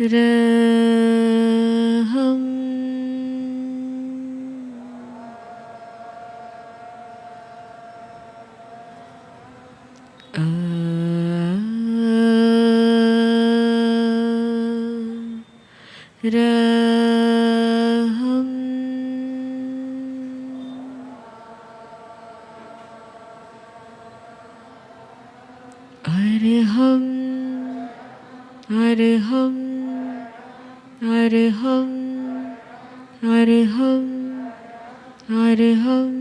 રહમ રહમ અરહમ અરહમ અરહમ અરહમ અરહમ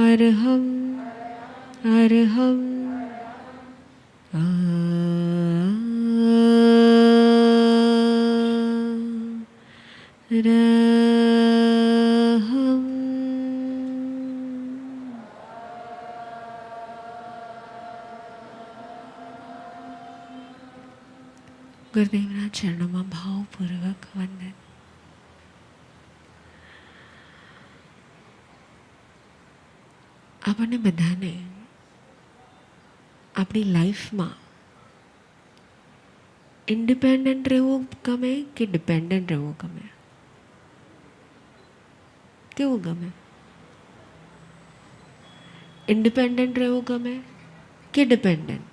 અરહમ અરહમ રહમ. ગુરુદેવના ચરણોમાં ભાવપૂર્વક વંદન. આપણને બધાને આપણી લાઈફમાં ઇન્ડિપેન્ડન્ટ રહેવું ગમે કે ડિપેન્ડન્ટ રહેવું ગમે? કેવું ગમે? ઇન્ડિપેન્ડન્ટ રહેવું ગમે કે ડિપેન્ડન્ટ?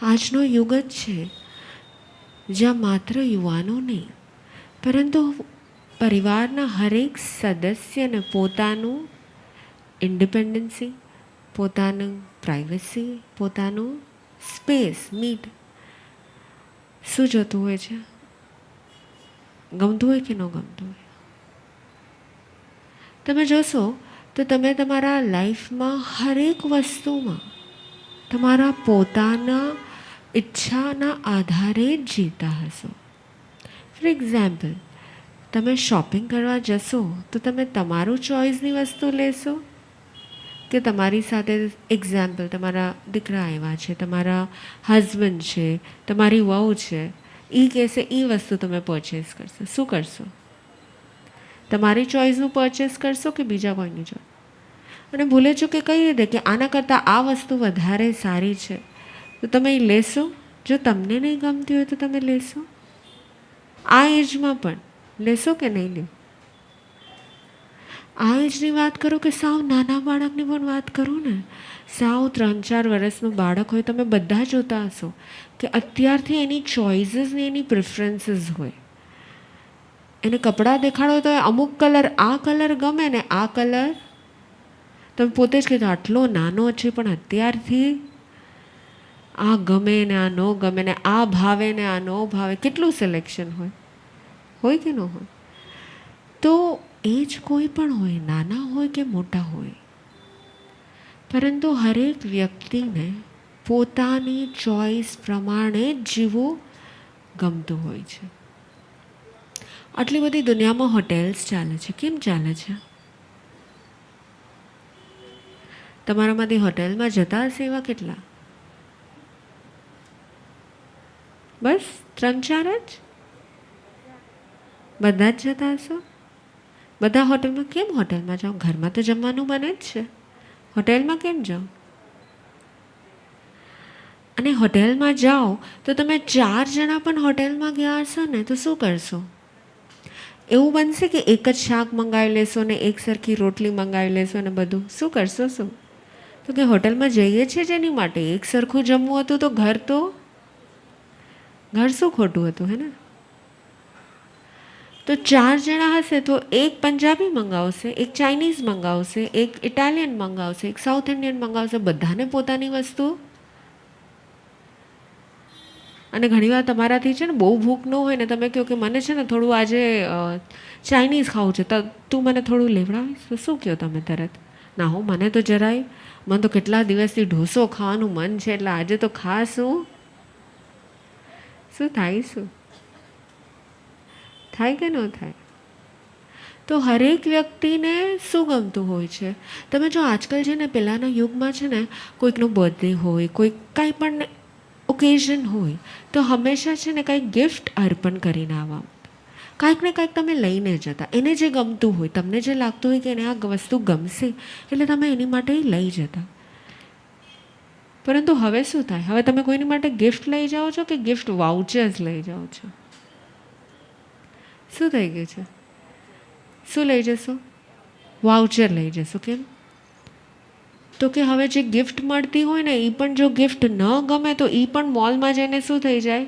આજનો યુગ જ છે જ્યાં માત્ર યુવાનો નહીં પરંતુ પરિવારના હરેક સદસ્યને પોતાનું ઇન્ડિપેન્ડન્સી, પોતાનું પ્રાઇવસી, પોતાનું સ્પેસ નીડ શું જોતું હોય છે? ગમતું હોય કે ન ગમતું હોય? તમે જોશો તો તમે તમારા લાઈફમાં હરેક વસ્તુમાં તમારા પોતાના ઈચ્છાના આધારે જ જીવતા હશો. ફોર એક્ઝામ્પલ, તમે શોપિંગ કરવા જશો તો તમે તમારું ચોઈસની વસ્તુ લેશો કે તમારી સાથે એક્ઝામ્પલ તમારા દીકરા આવ્યા છે, તમારા હસબન્ડ છે, તમારી વહુ છે, એ કહેશે એ વસ્તુ તમે પરચેસ કરશો? શું કરશો? તમારી ચોઈસનું પરચેસ કરશો કે બીજા કોઈની ચોઈસ? અને ભૂલે છો કે કહી દે કે આના કરતાં આ વસ્તુ વધારે સારી છે તો તમે એ લેશો? જો તમને નહીં ગમતી હોય તો તમે લેશો? આ એજમાં પણ લેશો કે નહીં લે? આ એજની વાત કરો કે સાવ નાના બાળકની પણ વાત કરું ને, સાવ 3-4 વર્ષનું બાળક હોય, તમે બધા જોતા હશો કે અત્યારથી એની ચોઇસીસ ને એની પ્રેફરન્સીસ હોય. એને કપડાં દેખાડો તો અમુક કલર, આ કલર ગમે ને આ કલર તમે પોતે જ કહેતો આટલો નાનો છે પણ અત્યારથી આ ગમે ને આ ન ગમે ને આ ભાવે ને આ ન ભાવે. કેટલું સિલેક્શન હોય, હોય કે ન હોય? તો એ જ કોઈ પણ હોય, નાના હોય કે મોટા હોય, પરંતુ હરેક વ્યક્તિને પોતાની ચોઈસ પ્રમાણે જ જીવવું ગમતું હોય છે. આટલી બધી દુનિયામાં હોટેલ્સ ચાલે છે, કેમ ચાલે છે? તમારામાંથી હોટેલમાં જતા હશે એવા કેટલા? બસ 3-4 જ? બધા જ જતા હશો? બધા હોટલમાં કેમ હોટલમાં જાઓ? ઘરમાં તો જમવાનું બને જ છે, હોટેલમાં કેમ જાઓ? અને હોટેલમાં જાઓ તો તમે 4 જણા પણ હોટેલમાં ગયા હશો ને તો શું કરશો? એવું બનશે કે એક જ શાક મંગાવી લેશો ને એક સરખી રોટલી મંગાવી લેશો ને બધું? શું કરશો? શું તો કે હોટલમાં જઈએ છીએ જેની માટે એક સરખું જમવું હતું તો ઘર શું ખોટું હતું, હે ને? તો 4 જણા હશે તો એક પંજાબી મંગાવશે, એક ચાઇનીઝ મંગાવશે, એક ઇટાલિયન મંગાવશે, એક સાઉથ ઇન્ડિયન મંગાવશે, બધાને પોતાની વસ્તુ. અને ઘણીવાર તમારાથી છે ને બહુ ભૂખ ન હોય ને તમે કહો કે મને છે ને થોડું આજે ચાઇનીઝ ખાવું છે, તો તું મને થોડું લેવડાવીશ? તો શું કહો તમે તરત? ના હો, મને તો જરાય, મને તો કેટલા દિવસથી ઢોસો ખાવાનું મન છે એટલે આજે તો ખાશું. શું થાય? શું થાય કે ન થાય? તો હરેક વ્યક્તિને શું ગમતું હોય છે? તમે જો આજકાલ છે ને પહેલાંના યુગમાં છે ને કોઈકનો બર્થડે હોય, કોઈ કાંઈ પણ ઓકેઝન હોય તો હંમેશા છે ને કંઈક ગિફ્ટ અર્પણ કરીને આવવા, કાંઈક ને કાંઈક તમે લઈને જતા. એને જે ગમતું હોય, તમને જે લાગતું હોય કે એને આ વસ્તુ ગમશે એટલે તમે એની માટે લઈ જતા. પરંતુ હવે શું થાય? હવે તમે કોઈની માટે ગિફ્ટ લઈ જાઓ છો કે ગિફ્ટ વાઉચર્સ લઈ જાઓ છો? શું થઈ ગયું છે? શું લઈ જશો? વાઉચર લઈ જશો. કેમ? તો કે હવે જે ગિફ્ટ મળતી હોય ને એ પણ જો ગિફ્ટ ન ગમે તો એ પણ મોલમાં જઈને શું થઈ જાય?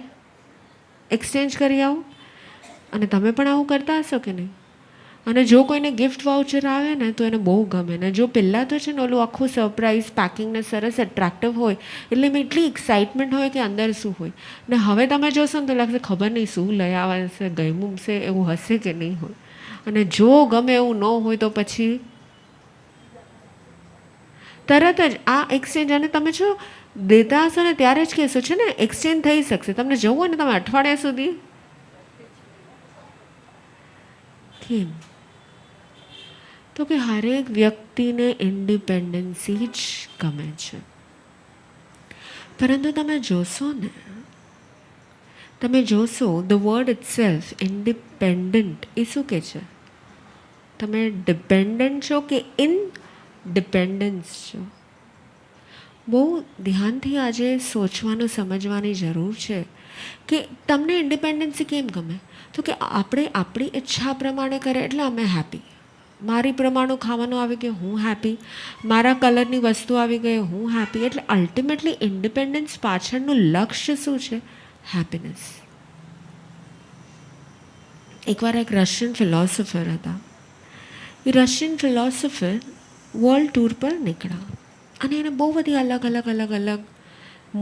એક્સચેન્જ કરી આવું. અને તમે પણ આવું કરતા હશો કે નહીં? અને જો કોઈને ગિફ્ટ વાઉચર આવે ને તો એને બહુ ગમે. ને જો પહેલાં તો છે ને ઓલું આખું સરપ્રાઈઝ પેકિંગને સરસ એટ્રેક્ટિવ હોય એટલે એમ એટલી એક્સાઇટમેન્ટ હોય કે અંદર શું હોય. ને હવે તમે જોશો ને તો લાગશે ખબર નહીં શું લઈ આવવા હશે, ગમ્યું હશે, એવું હશે કે નહીં હોય. અને જો ગમે એવું ન હોય તો પછી તરત જ આ એક્સચેન્જ. અને તમે જો દેતા હશો ને ત્યારે જ કહેશો છે ને એક્સચેન્જ થઈ શકશે. તમને જવું હોય ને તમે અઠવાડિયા સુધી. કેમ? તો કે હરેક વ્યક્તિને ઇન્ડિપેન્ડન્સી જ ગમે છે. પરંતુ તમે જોશો ને, તમે જોશો ધ વર્ડ ઇટસેલ્ફ ઇન્ડિપેન્ડન્ટ એ શું કહે છે? તમે ડિપેન્ડન્ટ છો કે ઇનડિપેન્ડન્સ છો? બહુ ધ્યાનથી આજે સોચવાનું સમજવાની જરૂર છે કે તમને ઇન્ડિપેન્ડન્સી કેમ ગમે? તો કે આપણે આપણી ઈચ્છા પ્રમાણે કરે એટલે અમે હેપી. મારી પ્રમાણનું ખાવાનું આવી ગયું, હું હેપી. મારા કલરની વસ્તુ આવી ગઈ, હું હેપી. એટલે અલ્ટિમેટલી ઇન્ડિપેન્ડન્સ પાછળનું લક્ષ્ય શું છે? હેપીનેસ. એકવાર એક રશિયન ફિલોસોફર હતા. એ રશિયન ફિલોસોફર વર્લ્ડ ટૂર પર નીકળ્યા અને એને બહુ બધી અલગ અલગ અલગ અલગ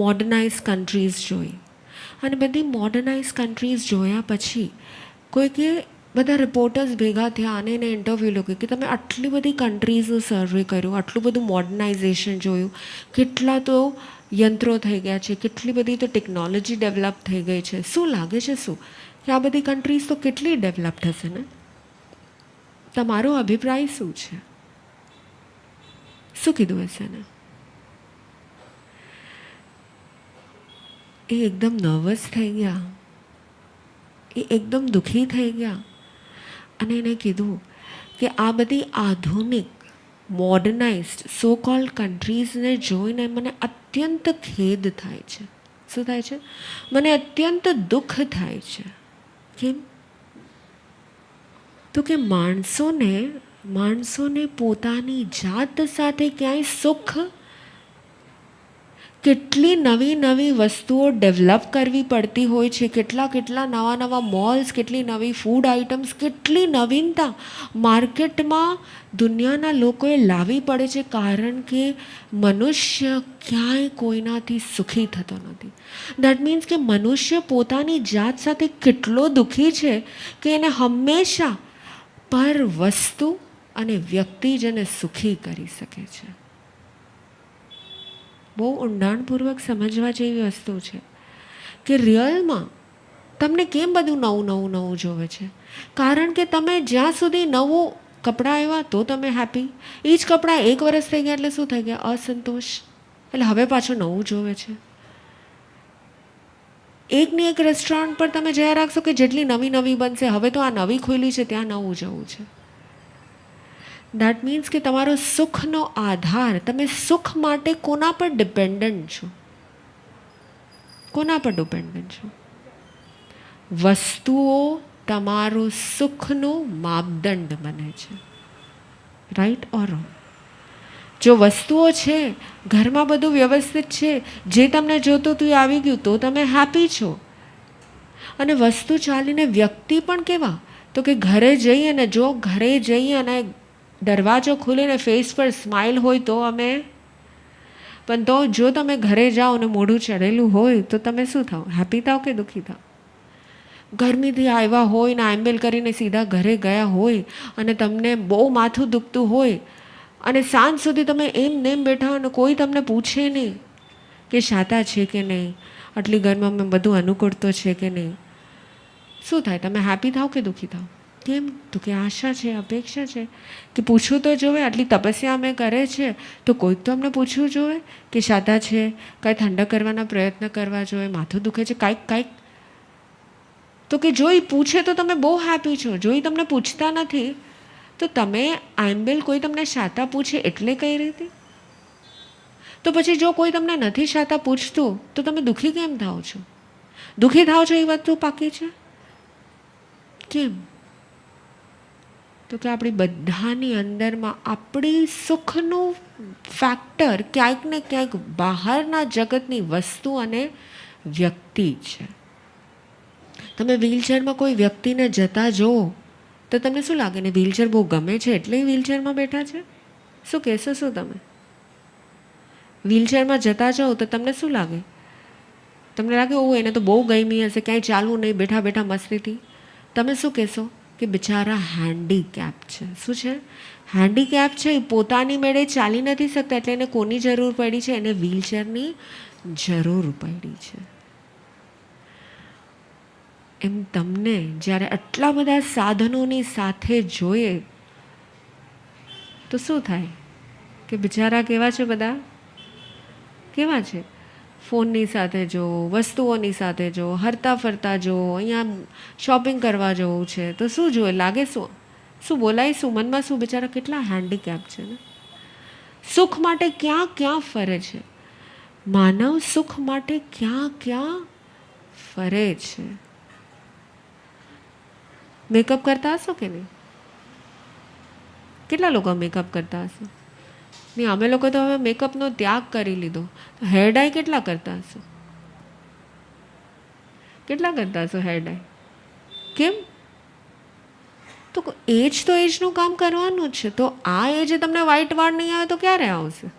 મોડર્નાઇઝ કન્ટ્રીઝ જોઈ. અને બધી મોડર્નાઇઝ કન્ટ્રીઝ જોયા પછી કોઈકે બધા રિપોર્ટર્સ ભેગા થયા અને એને ઇન્ટરવ્યૂ લીધું કે તમે આટલી બધી કન્ટ્રીઝનું સર્વે કર્યું, આટલું બધું મોડર્નાઇઝેશન જોયું, કેટલા તો યંત્રો થઈ ગયા છે, કેટલી બધી તો ટેકનોલોજી ડેવલપ થઈ ગઈ છે. શું લાગે છે શું કે આ બધી કન્ટ્રીઝ તો કેટલી ડેવલપ થશે ને? તમારો અભિપ્રાય શું છે? શું કીધું હશે ને? એ એકદમ નર્વસ થઈ ગયા, એ એકદમ દુઃખી થઈ ગયા અને એને કીધું કે આ બધી આધુનિક મોડર્નાઇઝડ સો કોલ્ડ કન્ટ્રીઝને જોઈને મને અત્યંત ખેદ થાય છે. શું થાય છે? મને અત્યંત દુઃખ થાય છે. કેમ? તો કે માણસોને પોતાની જાત સાથે ક્યાંય સુખ, કેટલી નવી નવી વસ્તુઓ ડેવલપ કરવી પડતી હોય છે, કેટલા નવા નવા મોલ્સ, કેટલી નવી ફૂડ આઇટમ્સ, કેટલી નવીનતા માર્કેટમાં દુનિયાના લોકોએ લાવવી પડે છે. કારણ કે મનુષ્ય ક્યાંય કોઈનાથી સુખી થતો નથી. દેટ મીન્સ કે મનુષ્ય પોતાની જાત સાથે કેટલો દુઃખી છે કે એને હંમેશા પર વસ્તુ અને વ્યક્તિ જ એને સુખી કરી શકે છે. બહુ ઊંડાણપૂર્વક સમજવા જેવી વસ્તુ છે કે રિયલમાં તમને કેમ બધું નવું જોવે છે? કારણ કે તમે જ્યાં સુધી નવું કપડાં આવ્યા તો તમે હેપી. એ જ કપડાં 1 વર્ષ થઈ ગયા એટલે શું થઈ ગયા? અસંતોષ. એટલે હવે પાછું નવું જોવે છે. એકની એક રેસ્ટોરન્ટ પર તમે જયા રાખશો કે જેટલી નવી બનશે, હવે તો આ નવી ખુલી છે ત્યાં નવું જવું છે. દેટ મીન્સ કે તમારો સુખનો આધાર, તમે સુખ માટે કોના પર ડિપેન્ડન્ટ છો? કોના પર ડિપેન્ડન્ટ છો? વસ્તુઓ તમારું સુખનું માપદંડ બને છે. Right or wrong? જો વસ્તુઓ છે, ઘરમાં બધું વ્યવસ્થિત છે, જે તમને જોતું હતું એ આવી ગયું તો તમે હેપી છો. અને વસ્તુ ચાલીને વ્યક્તિ પણ કેવા? તો કે ઘરે જઈએ અને દરવાજો ખુલીને ફેસ પર સ્માઇલ હોય તો અમે, પણ તો જો તમે ઘરે જાઓ અને મોઢું ચડેલું હોય તો તમે શું થાવ? હેપી થાવ કે દુઃખી થાવ? ગરમીથી આવ્યા હોય ને આંબેલ કરીને સીધા ઘરે ગયા હોય અને તમને બહુ માથું દુખતું હોય અને સાંજ સુધી તમે એમ નેમ બેઠા અને કોઈ તમને પૂછે નહીં કે શાતા છે કે નહીં, આટલી ગરમીમાં બધું અનુકૂળ તો છે કે નહીં, શું થાય? તમે હેપી થાવ કે દુઃખી થાવ? કેમ? તો કે આશા છે, અપેક્ષા છે કે પૂછવું તો જોવે. આટલી તપસ્યા અમે કરે છે તો કોઈક તો અમને પૂછવું જોવે કે શાતા છે, કાંઈ ઠંડક કરવાના પ્રયત્ન કરવા જોઈએ, માથું દુખે છે, કાંઈક. તો કે જો એ પૂછે તો તમે બહુ હેપી છો. જો એ તમને પૂછતા નથી તો તમે આંબેલ કોઈ તમને શાતા પૂછે એટલે કઈ રીતે? તો પછી જો કોઈ તમને નથી છતાં પૂછતું તો તમે દુઃખી કેમ થાઓ છો? દુઃખી થાઓ છો એ વસ્તુ પાકી છે કેમ? તો કે આપણી બધાની અંદરમાં આપણી સુખનું ફેક્ટર ક્યાંક ને ક્યાંક બહારના જગતની વસ્તુ અને વ્યક્તિ છે. તમે વ્હીલચેરમાં કોઈ વ્યક્તિને જતા જુઓ તો તમને શું લાગે? ને વ્હીલચેર બહુ ગમે છે એટલે વ્હીલચેરમાં બેઠા છે? શું કહેશો? શું તમે વ્હીલચેરમાં જતા જાઓ તો તમને શું લાગે? તમને લાગે ઓ એને તો બહુ ગમી હશે, ક્યાંય ચાલવું નહીં, બેઠા બેઠા મસ્તીથી. તમે શું કહેશો? કે બિચારા હેન્ડીકેપ છે. શું છે? હેન્ડીકેપ છે. એ પોતાની મેળે ચાલી નથી શકતા એટલે એને કોની જરૂર પડી છે? એને વ્હીલચેરની જરૂર પડી છે. એમ તમને જ્યારે આટલા બધા સાધનોની સાથે જોઈએ તો શું થાય કે બિચારા કેવા છે? બધા કેવા છે? ફોનની સાથે જો, વસ્તુઓની સાથે જો, હરતા ફરતા જો, અહીંયા શોપિંગ કરવા જવું છે તો શું જોઈએ? લાગે શું? શું બોલાય? શું મનમાં? શું બિચારા કેટલા હેન્ડીકેપ છે ને? સુખ માટે ક્યાં ક્યાં ફરે છે માનવ? સુખ માટે ક્યાં ક્યાં ફરે છે? મેકઅપ કરતા હશો કે નહીં? કેટલા લોકો મેકઅપ કરતા હશે? નહીં, અમે લોકો તો હવે મેકઅપનો ત્યાગ કરી લીધો. હેર ડાય કેટલા કરતા હશો? કેટલા કરતા હશો હેર ડાય? કેમ? તો એજ તો એજનું કામ કરવાનું જ છે. તો આ એજે તમને વ્હાઈટ વાળ નહીં આવે તો ક્યારે આવશે?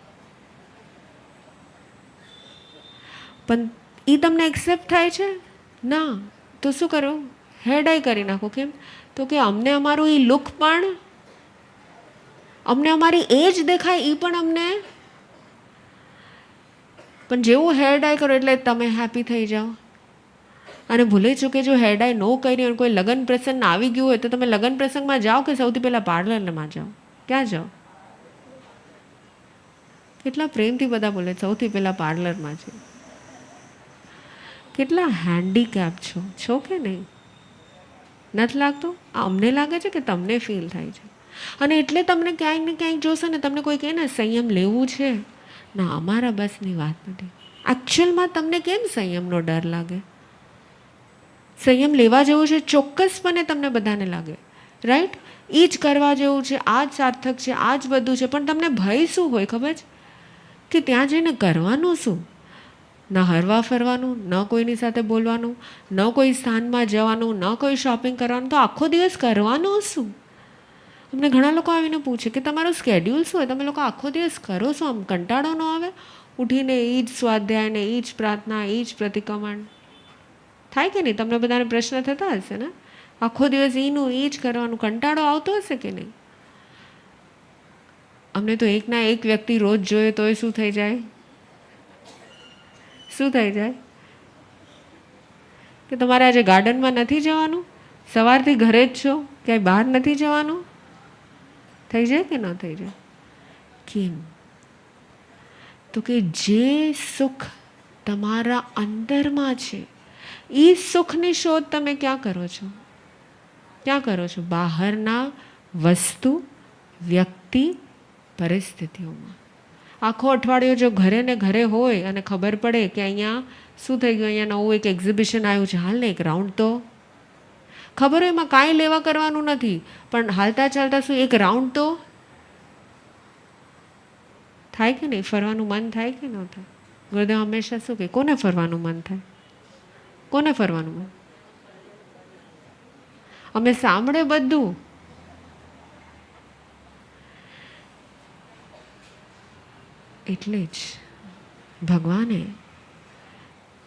પણ એ તમને એક્સેપ્ટ થાય છે ના? તો શું કરો? હેર ડાય કરી નાખો. કેમ? તો કે અમને અમારું એ લુક પણ, અમને અમારી એજ દેખાય એ પણ અમને. પણ જેવું હેર ડાય કરો એટલે તમે હેપી થઈ જાઓ. અને ભૂલે છો કે જો હેર ડાય ન કરી અને કોઈ લગ્ન પ્રસંગ આવી ગયું હોય તો તમે લગ્ન પ્રસંગમાં જાઓ કે સૌથી પહેલાં પાર્લરમાં જાઓ? ક્યાં જાઓ? કેટલા પ્રેમથી બધા બોલે સૌથી પહેલાં પાર્લરમાં છે. કેટલા હેન્ડીકેપ છો કે નહીં? નથી લાગતું? અમને લાગે છે કે તમને ફીલ થાય છે. અને એટલે તમને ક્યાંક ને ક્યાંક જોશો ને તમને કોઈ કહે ને સંયમ લેવું છે, ના અમારા બસની વાત નથી. એકચ્યુઅલમાં તમને કેમ સંયમનો ડર લાગે? સંયમ લેવા જેવું છે ચોક્કસપણે તમને બધાને લાગે, રાઈટ? એ જ કરવા જેવું છે, આ જ સાર્થક છે, આ જ બધું છે. પણ તમને ભય શું હોય ખબર છે? કે ત્યાં જઈને કરવાનું શું? ન હરવા ફરવાનું, ન કોઈની સાથે બોલવાનું, ન કોઈ સ્થાનમાં જવાનું, ન કોઈ શોપિંગ કરવાનું. તો આખો દિવસ કરવાનું શું? અમને ઘણા લોકો આવીને પૂછે કે તમારું સ્કેડ્યુલ શું હોય? તમે લોકો આખો દિવસ કરો શું? આમ કંટાળો ન આવે? ઉઠીને એ જ સ્વાધ્યાય ને એ જ પ્રાર્થના, એ જ પ્રતિક્રમણ થાય કે નહીં? તમને બધાને પ્રશ્ન થતા હશે ને? આખો દિવસ એનું એ જ કરવાનું, કંટાળો આવતો હશે કે નહીં? અમને તો એકના એક વ્યક્તિ રોજ જોઈએ તોય શું થઈ જાય? શું થઈ જાય? કે તમારે આજે ગાર્ડનમાં નથી જવાનું? સવારથી ઘરે જ છો, ક્યાંય બહાર નથી જવાનું? થઈ જાય કે ન થઈ જાય? કેમ? તો કે જે સુખ તમારા અંદરમાં છે એ સુખની શોધ તમે ક્યાં કરો છો? ક્યાં કરો છો? બહારના વસ્તુ, વ્યક્તિ, પરિસ્થિતિઓમાં. આખો અઠવાડિયો જો ઘરે ને ઘરે હોય અને ખબર પડે કે અહીંયા શું થઈ ગયું, અહીંયા નવું એક એક્ઝિબિશન આવ્યું છે, હાલ ને એક રાઉન્ડ તો. ખબર હોય એમાં કાંઈ લેવા કરવાનું નથી, પણ હાલતા ચાલતા શું એક રાઉન્ડ તો થાય કે નહીં? ફરવાનું મન થાય કે ન થાય? ગુરુદેવ હંમેશા શું કહે? કોને ફરવાનું મન થાય? કોને ફરવાનું મન? અમે સાંભળે બધું. એટલે જ ભગવાને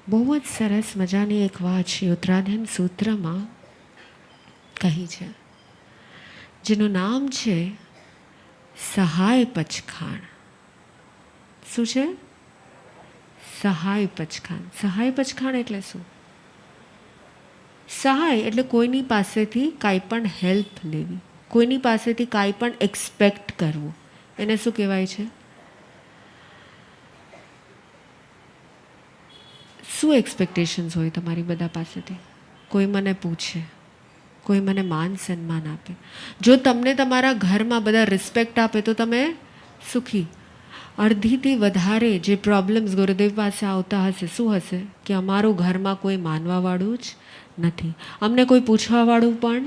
બહુ જ સરસ મજાની એક વાત છે ઉત્તરાધ્યન સૂત્રમાં કહી છે, જેનું નામ છે સહાય પચખાણ. શું છે? સહાય પચખાણ. સહાય પચખાણ એટલે શું? સહાય એટલે કોઈની પાસેથી કાંઈ પણ હેલ્પ લેવી, કોઈની પાસેથી કાંઈ પણ એક્સપેક્ટ કરવું, એને શું કહેવાય છે? શું એક્સપેક્ટેશન્સ હોય તમારી બધા પાસેથી? કોઈ મને પૂછે, કોઈ મને માન સન્માન આપે. જો તમને તમારા ઘરમાં બધા રિસ્પેક્ટ આપે તો તમે સુખી. અડધીથી વધારે જે પ્રોબ્લેમ્સ ગુરુદેવ પાસે આવતા હશે શું હશે કે અમારું ઘરમાં કોઈ માનવાવાળું જ નથી, અમને કોઈ પૂછવાવાળું પણ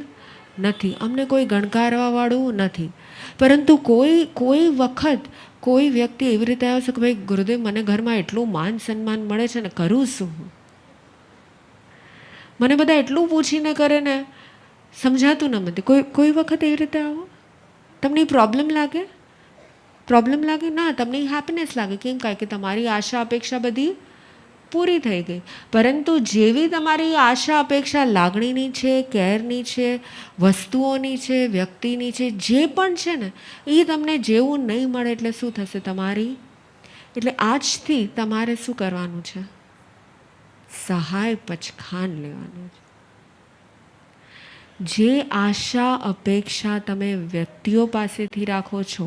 નથી, અમને કોઈ ગણકારવાવાળું નથી. પરંતુ કોઈ વખત કોઈ વ્યક્તિ એવી રીતે આવશે કે ભાઈ ગુરુદેવ મને ઘરમાં એટલું માન સન્માન મળે છે ને, કરું શું હું? મને બધા એટલું પૂછીને કરે ને સમજાતું નથી. કોઈ વખત એવી રીતે આવો, તમને પ્રોબ્લેમ લાગે? ના, તમને હેપીનેસ લાગે. કેમ? કારણ કે તમારી આશા અપેક્ષા બધી પૂરી થઈ ગઈ. પરંતુ જેવી તમારી આશા અપેક્ષા લાગણીની છે, કેરની છે, વસ્તુઓની છે, વ્યક્તિની છે, જે પણ છે ને એ તમને જેવું નહીં મળે એટલે શું થશે તમારી? એટલે આજથી તમારે શું કરવાનું છે? સહાય પચખાન લેવાનું છે. જે આશા અપેક્ષા તમે વ્યક્તિઓ પાસેથી રાખો છો,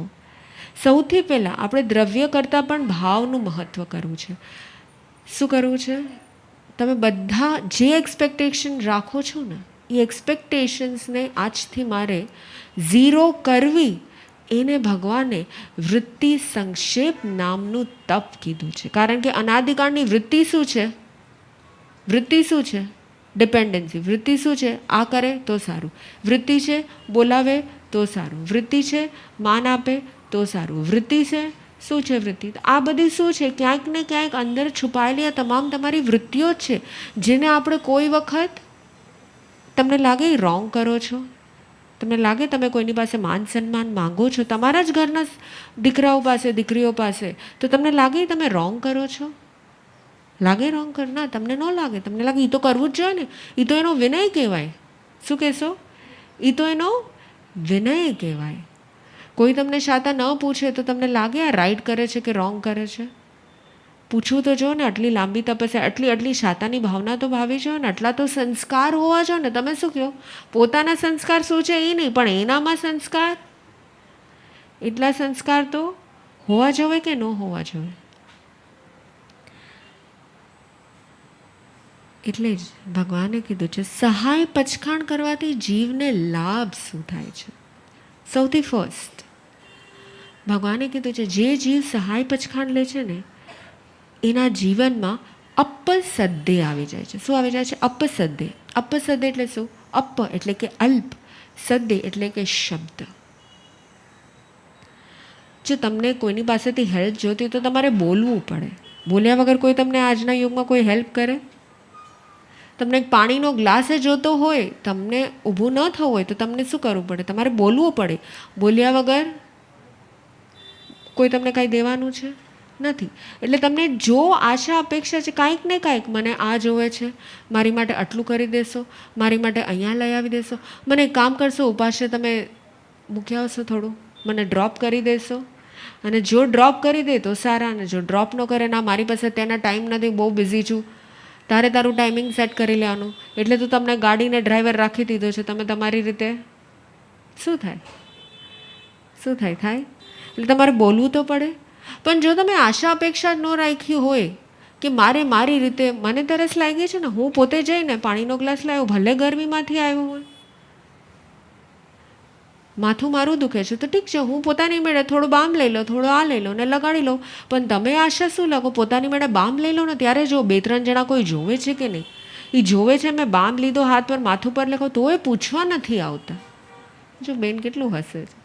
સૌથી પહેલાં આપણે દ્રવ્ય કરતાં પણ ભાવનું મહત્ત્વ કરવું છે. શું કરવું છે? તમે બધા જે એક્સપેક્ટેશન રાખો છો ને એ એક્સપેક્ટેશન્સને આજથી મારે ઝીરો કરવી, એને ભગવાને વૃત્તિ સંક્ષેપ નામનું તપ કીધું છે. કારણ કે અનાદિકાળની વૃત્તિ શું છે? ડિપેન્ડન્સી. વૃત્તિ શું છે? આ કરે તો સારું. વૃત્તિ છે બોલાવે તો સારું. વૃત્તિ છે માન આપે તો સારું. વૃત્તિ છે શું છે? વૃત્તિ. આ બધી શું છે? ક્યાંક ને ક્યાંક અંદર છુપાયેલી આ તમામ તમારી વૃત્તિઓ જ છે, જેને આપણે કોઈ વખત તમને લાગે રોંગ કરો છો, તમને લાગે તમે કોઈની પાસે માન સન્માન માંગો છો, તમારા જ ઘરના દીકરાઓ પાસે, દીકરીઓ પાસે, તો તમને લાગે તમે રોંગ કરો છો? લાગે રોંગ કર? ના, તમને ન લાગે. તમને લાગે એ તો કરવું જ જોઈએ ને, એ તો એનો વિનય કહેવાય. શું કહેશો? એ તો એનો વિનય કહેવાય. કોઈ તમને શાતા ન પૂછે તો તમને લાગે આ રાઈટ કરે છે કે રોંગ કરે છે? પૂછવું તો જો ને. આટલી લાંબી તપસ્યા, આટલી શાતાની ભાવના તો ભાવી જોઈએ ને, આટલા તો સંસ્કાર હોવા જોઈએ ને. તમે શું કહો? પોતાના સંસ્કાર શું છે એ નહીં, પણ એનામાં સંસ્કાર, એટલા સંસ્કાર તો હોવા જોઈએ કે ન હોવા જોઈએ? એટલે જ ભગવાને કીધું છે સહાય પચખાણ કરવાથી જીવને લાભ શું થાય છે. સૌથી ફર્સ્ટ ભગવાને કીધું છે જે જીવ સહાય પચખાણ લે છે ને એના જીવનમાં અપસદ્ધે આવી જાય છે. શું આવી જાય છે? અપસદ્ધે. અપસદ્ધે એટલે શું? અપ એટલે કે અલ્પ, સદ્ધે એટલે કે શબ્દ. જો તમને કોઈની પાસેથી હેલ્પ જોતી હોય તો તમારે બોલવું પડે. બોલ્યા વગર કોઈ તમને આજના યુગમાં કોઈ હેલ્પ કરે? તમને એક પાણીનો ગ્લાસ જોતો હોય, તમને ઊભું ન થવું હોય તો તમને શું કરવું પડે? તમારે બોલવું પડે. બોલ્યા વગર કોઈ તમને કાંઈ દેવાનું છે નથી. એટલે તમને જો આશા અપેક્ષા છે કાંઈક ને કાંઈક, મને આ જોવે છે, મારી માટે આટલું કરી દેશો, મારી માટે અહીંયા લઈ આવી દેશો, મને એક કામ કરશો, ઉપાશે તમે મૂક્યા આવશો, થોડું મને ડ્રોપ કરી દેશો. અને જો ડ્રોપ કરી દે તો સારા, અને જો ડ્રોપ ન કરે, ના મારી પાસે તેના ટાઈમ નથી, બહુ બિઝી છું, તારે તારું ટાઈમિંગ સેટ કરી લેવાનું. એટલે તું તમને ગાડીને ડ્રાઈવર રાખી દીધો છે, તમે તમારી રીતે શું થાય? થાય? એટલે તમારે બોલવું તો પડે. પણ જો તમે આશા અપેક્ષા ન રાખી હોય કે મારે મારી રીતે, મને તરસ લાગી છે ને, હું પોતે જઈને પાણીનો ગ્લાસ લાવ્યો, ભલે ગરમીમાંથી આવ્યો હોય, માથું મારું દુખે છે તો ઠીક છે, હું પોતાની મેળે થોડું બામ લઈ લો, થોડું આ લઈ લો ને લગાડી લો. પણ તમે આશા શું લાગો? પોતાની મેળે બામ લઈ લો ને ત્યારે જો 2-3 જણા કોઈ જોવે છે કે નહીં, એ જોવે છે. મેં બામ લીધો હાથ પર, માથું પર લખો, તોય પૂછવા નથી આવતા. જો બેન કેટલું હસે છે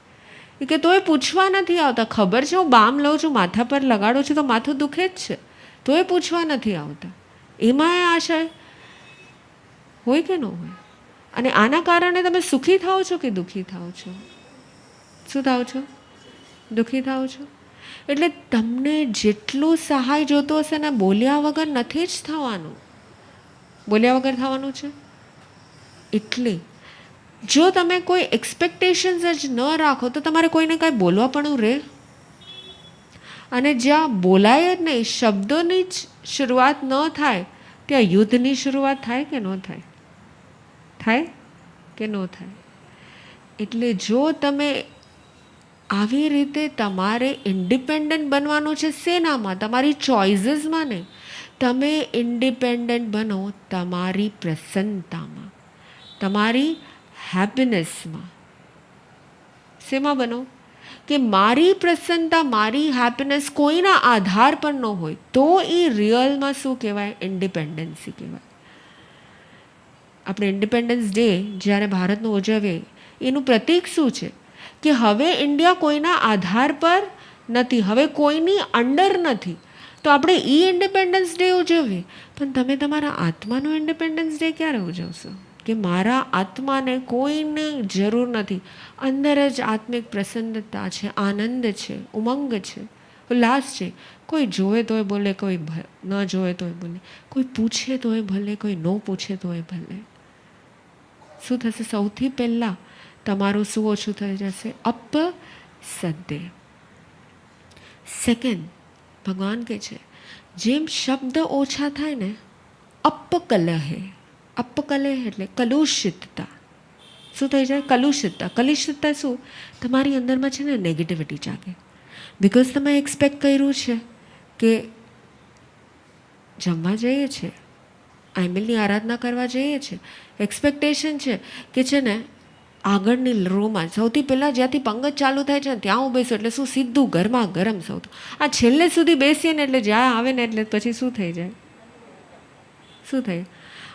એ કે તોય પૂછવા નથી આવતા. ખબર છે હું બામ લઉં છું, માથા પર લગાડું છું તો માથું દુખે જ છે, તોય પૂછવા નથી આવતા. એમાં આશા હોય કે ન હોય? અને આના કારણે તમે સુખી થાઓ છો કે દુઃખી થાઓ છો? શું થાઓ છો? દુઃખી થાઓ છો. એટલે તમને જેટલું સહાય જોતો હશે ને, બોલ્યા વગર નથી જ થવાનું. બોલ્યા વગર થવાનું છે. એટલે જો તમે કોઈ એક્સપેક્ટેશન્સ જ ન રાખો તો તમારે કોઈને કાંઈ બોલવા પણ રહે. અને જ્યાં બોલાય જ નહીં, શબ્દોની જ શરૂઆત ન થાય, ત્યાં યુદ્ધની શરૂઆત થાય કે ન થાય? થાય કે ન થાય? એટલે જો તમે આવી રીતે તમારે ઇન્ડિપેન્ડન્ટ બનવાનું છે. શેનામાં? તમારી ચોઇસીસમાં નહીં. તમે ઇન્ડિપેન્ડન્ટ બનો તમારી પ્રસન્નતામાં, તમારી હેપીનેસમાં. શેમાં બનો? કે મારી પ્રસન્નતા, મારી હેપીનેસ કોઈના આધાર પર ન હોય, તો એ રિયલમાં શું કહેવાય? ઇન્ડિપેન્ડન્સી કહેવાય. આપણે ઇન્ડિપેન્ડન્સ ડે જ્યારે ભારતનો ઉજવીએ, એનું પ્રતીક શું છે? કે હવે ઇન્ડિયા કોઈના આધાર પર નથી, હવે કોઈની અંડર નથી. તો આપણે ઇન્ડિપેન્ડન્સ ડે ઉજવીએ, પણ તમે તમારા આત્માનો ઇન્ડિપેન્ડન્સ ડે ક્યારે ઉજવશો? કે મારા આત્માને કોઈને જરૂર નથી, અંદર જ આત્મિક પ્રસન્નતા છે, આનંદ છે, ઉમંગ છે, ઉલ્લાસ છે. કોઈ જોવે તોય બોલે, કોઈ ન જોવે તોય બોલે, કોઈ પૂછે તોય ભલે, કોઈ ન પૂછે તોય ભલે. શું થશે? સૌથી પહેલાં તમારું શું ઓછું થઈ જશે? અપસદ્ય. સેકન્ડ, ભગવાન કહે છે જેમ શબ્દ ઓછા થાય ને, અપકલહે. અપકલહ એટલે કલુષિતતા. શું થઈ જાય? કલુષિતતા. કલુષિતતા શું? તમારી અંદરમાં છે ને નેગેટિવિટી જાગે. બિકોઝ તમે એક્સપેક્ટ કર્યું છે કે જમવા જઈએ છીએ, આઈમિલની આરાધના કરવા જઈએ છીએ, એક્સપેક્ટેશન છે કે છે ને આગળની રોમાં સૌથી પહેલાં જ્યાંથી પંગત ચાલુ થાય છે ને ત્યાં હું બેસું, એટલે શું સીધું ગરમા ગરમ સૌથી આ છેલ્લે સુધી બેસીએ ને એટલે જ્યાં આવે ને એટલે પછી શું થઈ જાય? શું થાય?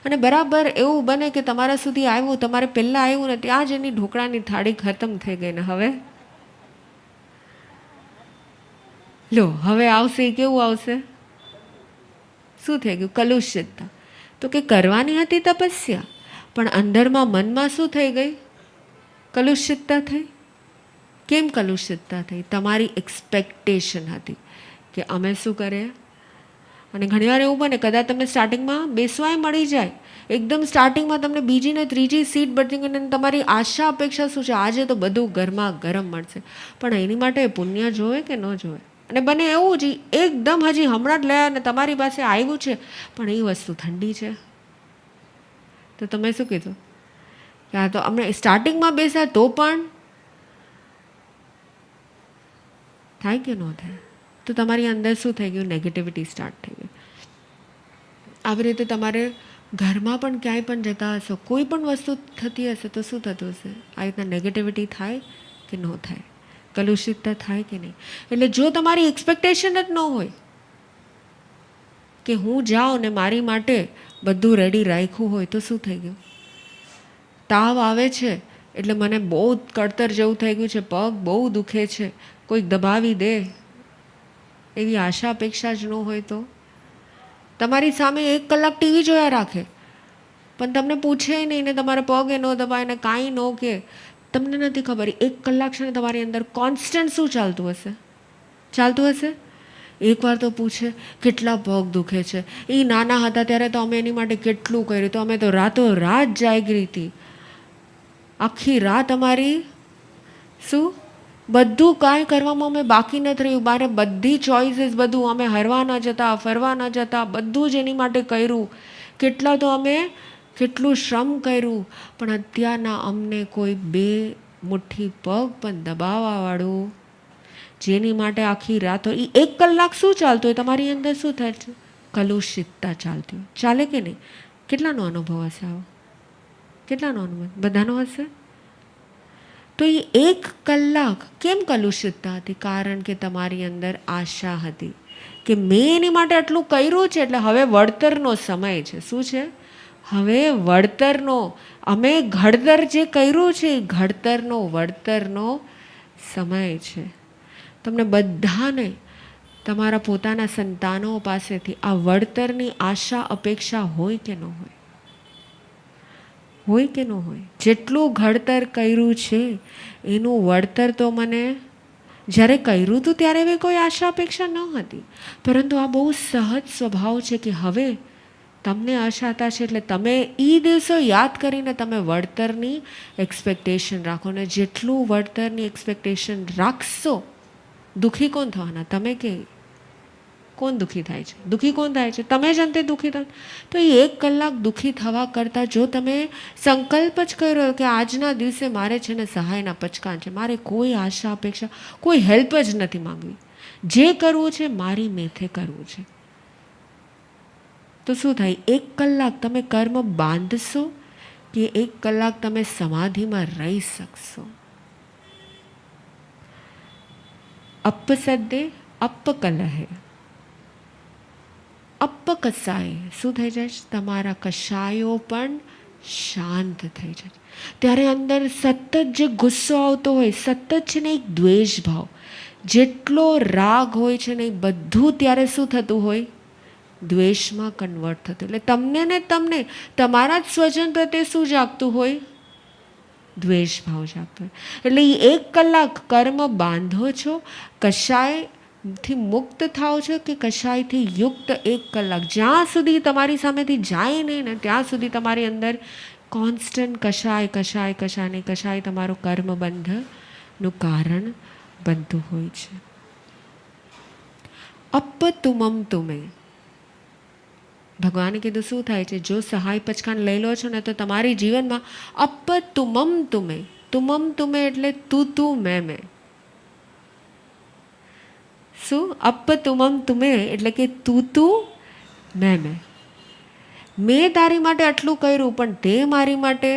અને બરાબર એવું બને કે તમારા સુધી આવ્યું, તમારે પહેલાં આવ્યું ને ત્યાં જ એની ઢોકળાની થાળી ખતમ થઈ ગઈ ને હવે લો હવે આવશે. એ કેવું આવશે? શું થઈ ગયું? કલુષિતતા. તો કે કરવાની હતી તપસ્યા, પણ અંદરમાં મનમાં શું થઈ ગઈ? કલુષિતતા થઈ. કેમ કલુષિતતા થઈ? તમારી એક્સપેક્ટેશન હતી કે અમે શું કરીએ. અને ઘણીવાર એવું બને, કદાચ તમને સ્ટાર્ટિંગમાં બેસવાય મળી જાય, એકદમ સ્ટાર્ટિંગમાં તમને બીજી ને ત્રીજી સીટ બદલી ગઈ, તમારી આશા અપેક્ષા શું છે? આજે તો બધું ગરમા ગરમ મળશે. પણ એની માટે પુણ્ય જોવે કે ન જોવે? અને બને એવું જ એકદમ હજી હમણાં જ લયા અને તમારી પાસે આવ્યું છે, પણ એ વસ્તુ ઠંડી છે. તો તમે શું કીધું કે આ તો અમે સ્ટાર્ટિંગમાં બેસ્યા તો પણ થાય કે ન થાય? તો તમારી અંદર શું થઈ ગયું? નેગેટિવિટી સ્ટાર્ટ થઈ ગઈ. આવી રીતે તમારે ઘરમાં પણ ક્યાંય પણ જતા હશો, કોઈ પણ વસ્તુ થતી હશે તો શું થતું હશે? આ રીતના નેગેટિવિટી થાય કે ન થાય? કલુષિતતા થાય કે નહીં? એટલે જો તમારી એક્સપેક્ટેશન જ ન હોય કે હું જાઉં ને મારી માટે બધું રેડી રાખ્યું હોય, તો શું થઈ ગયું? તાવ આવે છે એટલે મને બહુ કળતર જેવું થઈ ગયું છે, પગ બહુ દુખે છે, કોઈક દબાવી દે, એવી આશા અપેક્ષા જ ન હોય તો તમારી સામે 1 કલાક ટીવી જોયા રાખે, પણ તમને પૂછે નહીં ને તમારા પગે ન દબાય ને કાંઈ ન કે, તમને નથી ખબર 1 કલાક છે ને તમારી અંદર કોન્સ્ટન્ટ શું ચાલતું હશે? એકવાર તો પૂછે કેટલા પગ દુખે છે. એ નાના હતા ત્યારે તો અમે એની માટે કેટલું કર્યું, તો અમે તો રાતો રાત જાગી હતી, આખી રાત અમારી શું બધું કાંઈ કરવામાં અમે બાકી નથી રહ્યું. મારે બધી ચોઇસીસ, બધું અમે હરવા ન જતા, ફરવા ન જતા, બધું જ એની માટે કર્યું. કેટલા તો અમે કેટલું શ્રમ કર્યું, પણ અત્યારના અમને કોઈ 2 મુઠ્ઠી પગ પણ દબાવવાવાળું, જેની માટે આખી રાતો, એ 1 કલાક શું ચાલતું હોય તમારી અંદર? શું થાય છે? કલુષિતતા ચાલતી હોય. ચાલે કે નહીં? કેટલાનો અનુભવ હશે આવો? કેટલાનો અનુભવ? બધાનો હશે. તો એ 1 કલાક કેમ કલુષિતતા હતી? કારણ કે તમારી અંદર આશા હતી કે મેં એની માટે આટલું કર્યું છે, એટલે હવે વળતરનો સમય છે. શું છે? હવે વળતરનો, અમે ઘડતર જે કર્યું છે એ ઘડતરનો, વળતરનો સમય છે. તમને બધાને તમારા પોતાના સંતાનો પાસેથી આ વળતરની આશા અપેક્ષા હોય કે ન હોય? હોય કે ન હોય? જેટલું ઘડતર કર્યું છે એનું વળતર તો મને જ્યારે કર્યું હતું ત્યારે એવી કોઈ આશા અપેક્ષા ન હતી, પરંતુ આ બહુ સહજ સ્વભાવ છે કે હવે તમને આશાતા છે એટલે તમે એ દિવસો યાદ કરીને તમે વળતરની એક્સપેક્ટેશન રાખો. ને જેટલું વળતરની એક્સપેક્ટેશન રાખશો, દુઃખી કોણ થવાના? તમે કે કોણ દુઃખી થાય છે? દુઃખી કોણ થાય છે? તમે જ અંતે દુઃખી થાય. તો એ 1 કલાક દુઃખી થવા કરતાં જો તમે સંકલ્પ જ કર્યો કે આજના દિવસે મારે છે ને સહાયના પચકાન છે, મારે કોઈ આશા અપેક્ષા, કોઈ હેલ્પ જ નથી માંગવી, જે કરવું છે મારી મેથે કરવું છે, તો શું થાય? 1 કલાક તમે કર્મ બાંધશો કે 1 કલાક તમે સમાધિમાં રહી શકશો? અપસદ્દે અપકલહે અપકસાય શું થઈ જાય છે? તમારા કશાયો પણ શાંત થઈ જાય. ત્યારે અંદર સતત જે ગુસ્સો આવતો હોય, સતત છે ને એક દ્વેષ ભાવ, જેટલો રાગ હોય છે ને એ બધું ત્યારે શું થતું હોય? દ્વેષમાં કન્વર્ટ થતું. એટલે તમને ને તમને તમારા જ સ્વજન પ્રત્યે શું જાગતું હોય? દ્વેષ ભાવ જાગતો હોય. એટલે એ 1 કલાક કર્મ બાંધો છો, કશાયથી મુક્ત થાઓ છો કે કશાયથી યુક્ત 1 કલાક, જ્યાં સુધી તમારી સામેથી જાય નહીં ને ત્યાં સુધી તમારી અંદર કોન્સ્ટન્ટ કશાય કશાય કશાય ને કશાય તમારું કર્મબંધનું કારણ બનતું હોય છે. અપતુમમ તુમે, ભગવાને કીધું શું થાય છે? જો સહાય પચખાણ લઈ લો છો ને તો તમારી જીવનમાં અપતુમમ તુમે, તુમમ તુમે એટલે તું મેં. શું? અપતુમમ તુમે એટલે કે તું મેં. મેં તારી માટે આટલું કર્યું પણ તે મારી માટે,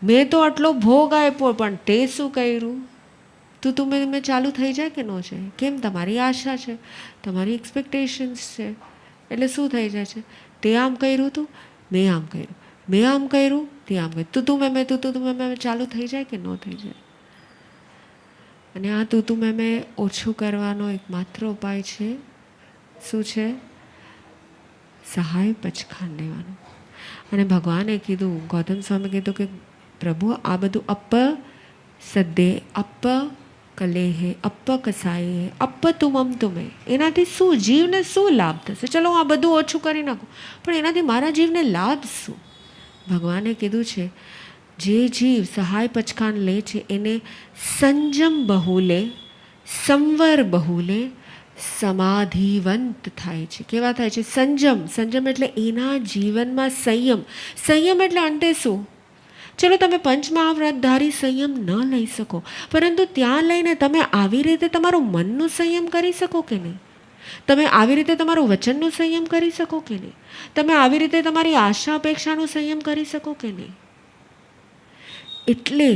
મેં તો આટલો ભોગ આપ્યો પણ તે શું કર્યું? તું મેં ચાલુ થઈ જાય કે ન જાય? કેમ? તમારી આશા છે, તમારી એક્સપેક્ટેશન્સ છે. એટલે શું થઈ જાય છે? તે આમ કર્યું તું, મેં આમ કર્યું, મેં આમ કર્યું, તે આમ કર્યું. તું મેં ચાલુ થઈ જાય કે ન થઈ જાય? અને આ તું મેં ઓછું કરવાનો એકમાત્ર ઉપાય છે શું છે? સહાય પચખાણ લેવાનું. અને ભગવાને કીધું, ગૌતમ સ્વામી કીધું કે પ્રભુ આ બધું અપસદ્દે અપકલેહે અપકસાયે અપતુમમ તુમે, એનાથી શું જીવને શું લાભ થશે? ચલો હું આ બધું ઓછું કરી નાખું, પણ એનાથી મારા જીવને લાભ શું? ભગવાને કીધું છે જે જીવ સહાય પચખાણ લે છે એને સંજમ બહુલે, સંવર બહુલે, સમાધિવંત થાય છે. કેવા થાય છે? સંજમ. સંજમ એટલે એના જીવનમાં સંયમ. સંયમ એટલે અંતે શું? ચલો તમે પંચમહાવ્રતધારી સંયમ ન લઈ શકો, પરંતુ ત્યાં લઈને તમે આવી રીતે તમારું મનનું સંયમ કરી શકો કે નહીં? તમે આવી રીતે તમારું વચનનું સંયમ કરી શકો કે નહીં? તમે આવી રીતે તમારી આશા અપેક્ષાનું સંયમ કરી શકો કે નહીં? એટલે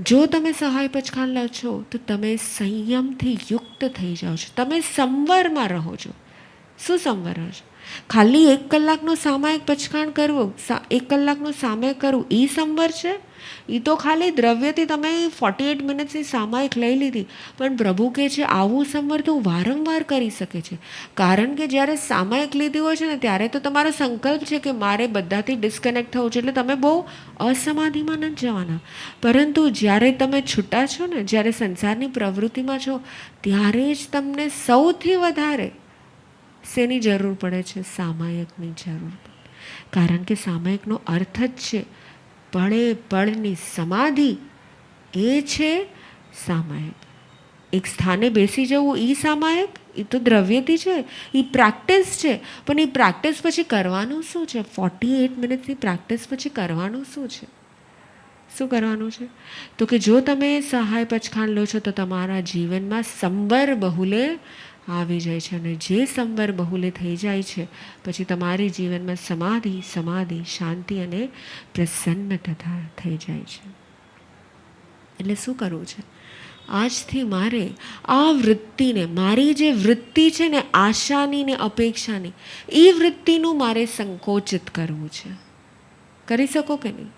જો તમે સહાય પચખાણ લો છો તો તમે સંયમથી યુક્ત થઈ જાઓ છો, તમે સંવરમાં રહો છો. શું સંવર રહો છો? ખાલી 1 કલાકનું સામાયિક પચખાણ કરવું, 1 કલાકનું સામયિક કરવું, એ સંવર છે? એ તો ખાલી દ્રવ્યથી તમે 48 મિનિટ્સની સામાયિક લઈ લીધી, પણ પ્રભુ કહે છે આવું સંવર તો વારંવાર કરી શકે છે. કારણ કે જ્યારે સામાયિક લીધી હોય છે ને ત્યારે તો તમારો સંકલ્પ છે કે મારે બધાથી ડિસ્કનેક્ટ થવું છે, એટલે તમે બહુ અસમાધિમાં નથી જવાના. પરંતુ જ્યારે તમે છૂટા છો ને, જ્યારે સંસારની પ્રવૃત્તિમાં છો, ત્યારે જ તમને સૌથી વધારે શેની જરૂર પડે છે? સામાયિકની જરૂર પડે. કારણ કે સામાયિકનો અર્થ જ છે પળે પળની સમાધિ, એ છે સામાયિક. એક સ્થાને બેસી જવું એ સામાયિક, એ તો દ્રવ્યથી છે, એ પ્રેક્ટિસ છે. પણ એ પ્રેક્ટિસ પછી કરવાનું શું છે? 48 મિનિટની પ્રેક્ટિસ પછી કરવાનું શું છે? શું કરવાનું છે? તો કે જો તમે સહાય પચખાણ લો છો તો તમારા જીવનમાં સંવર બહુલે આવી જાય છે. અને જે સંવર બહુલે થઈ જાય છે પછી તમારી જીવનમાં સમાધિ શાંતિ અને પ્રસન્નતા થઈ જાય છે. એટલે શું કરવું છે? આજથી મારે આ વૃત્તિને, મારી જે વૃત્તિ છે ને આશાની ને અપેક્ષાની, એ વૃત્તિનું મારે સંકોચિત કરવું છે. કરી શકો કે નહીં?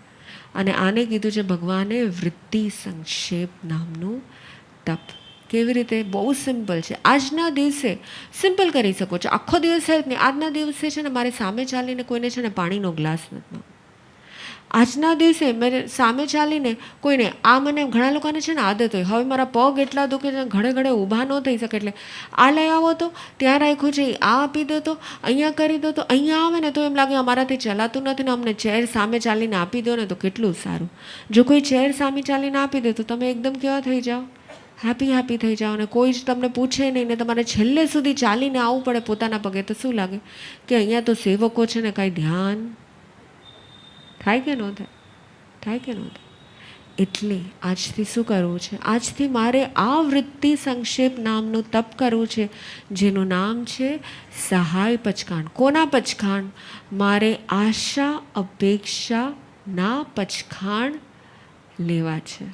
અને આને કીધું છે ભગવાને વૃત્તિ સંક્ષેપ નામનું તપ. કેવી રીતે? બહુ સિમ્પલ છે. આજના દિવસે સિમ્પલ કરી શકો છો. આખો દિવસ જ નહીં, આજના દિવસે છે ને મારે સામે ચાલીને કોઈને છે ને પાણીનો ગ્લાસ નથી માંગવો. આજના દિવસે મેં સામે ચાલીને કોઈને, આ મને ઘણા લોકોને છે ને આદત હોય, હવે મારા પગ એટલા દુખે છે ઘડે ઊભા ન થઈ શકે, એટલે આ લઈ આવો તો ત્યાં રાખ્યું છે, આ આપી દો તો અહીંયા કરી દો તો, અહીંયા આવે ને તો એમ લાગે અમારાથી ચલાતું નથી ને અમને ચેર સામે ચાલીને આપી દો ને તો કેટલું સારું. જો કોઈ ચેર સામે ચાલીને આપી દે તો તમે એકદમ કેવા થઈ જાઓ? હેપી થઈ જાઓ. અને કોઈ જ તમને પૂછે નહીં ને તમારે છેલ્લે સુધી ચાલીને આવવું પડે પોતાના પગે, તો શું લાગે કે અહીંયા તો સેવકો છે ને કાંઈ ધ્યાન થાય કે ન થાય? થાય કે ન થાય? એટલે આજથી શું કરવું છે? આજથી મારે આ વૃત્તિ સંક્ષેપ નામનું તપ કરવું છે, જેનું નામ છે સહાય પચખાણ. કોના પચખાણ? મારે આશા અપેક્ષાના પચખાણ લેવા છે.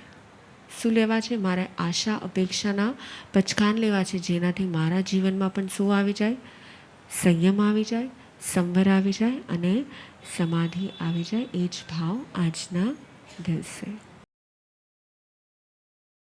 શું લેવા છે? મારે આશા અપેક્ષાના પચકાન લેવા છે, જેનાથી મારા જીવનમાં પણ શું આવી જાય? સંયમ આવી જાય, સંવર આવી જાય અને સમાધિ આવી જાય. એ જ ભાવ આજના દિવસે.